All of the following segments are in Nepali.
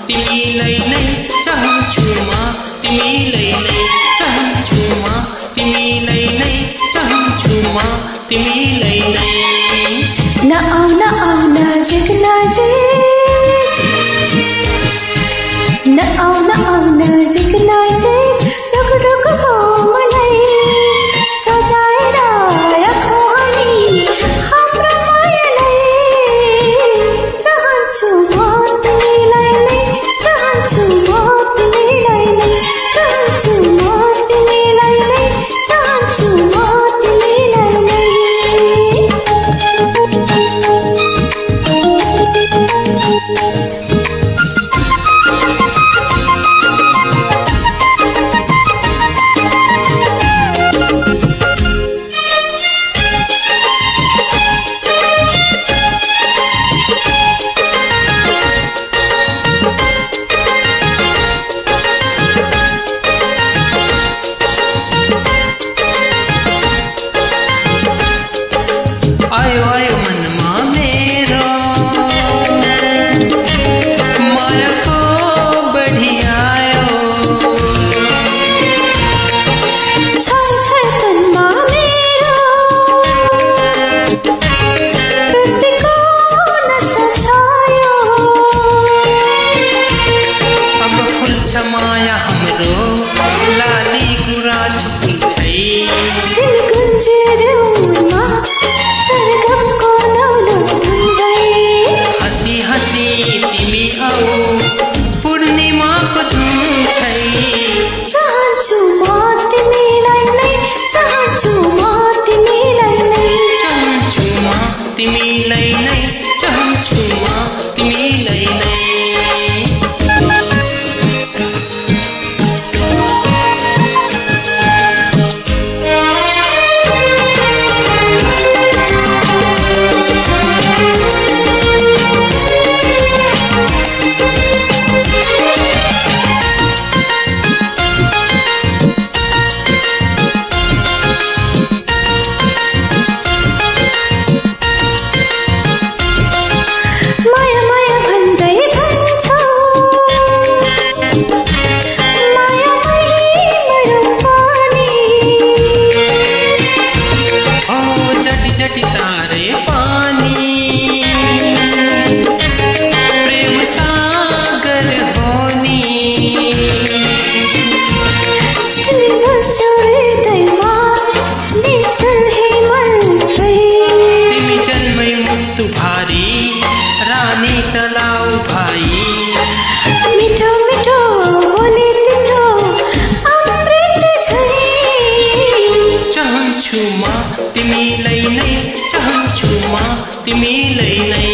तिमीलाई नै चाहन्छु म तिमीलाई नै चाहन्छु म तिमीलाई नै चाहन्छु म तिमीलाई नै नआउ नआउ नजिक नआउ नआउ नजिक रुक रुक हो मलाई सजाएर राखौँ हामी हाम्रो मायालाई चाहन्छु म तिमीलाई नै चाहन्छु म तिमीलाई नै चाहन्छु म तिमीलाई नै चाहन्छु म तिमीलाई नै आयो आयो मनमा मेरो मायाको बढी आयो छलछलमा मेरो प्रीतिको नशा छायो अब फुल्छ माया हाम्रो लाली गुराँस फुल्छै दिल गुन्जेरमा सरगमको नौलो धुन भए हँसी हँसी तिमी आऊ पूर्णिमाको धुन छै चाहन्छु म तिमीलाई नै चाहन्छु म तिमीलाई नै चाहन्छु म तिमीलाई नै चाहन्छु म तिमीलाई नै माया माया भन्दै भन्छौ मायामै मरौँ पनि ओ चटी चटी तारे पानी प्रेम सागर होनी तिमी बस्छौ हृदयमा निश्चल हिमन्त्रै तिमी जन्मै मुक्तु भारी रानी तलाउ भाइ मिठो मिठो बोली तिम्रो अमृत झै चाहन्छु म तिमीलाई नै चाहन्छु म तिमीलाई नै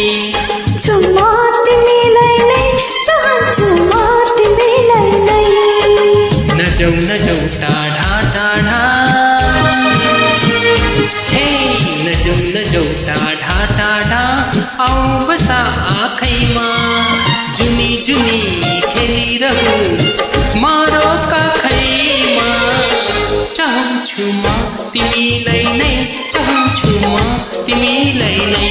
चुम्मा तिमीलाई नै चाहन्छु म तिमीलाई नै नजाऊ टाढा टाढा हे नजाऊ टाढा टाढा आऊ बसा आँखैमा जुनी जुनी खेलिरहु मारो काखैमा चाहन्छु म तिमीलाई नै चाहन्छु म तिमीलाई नै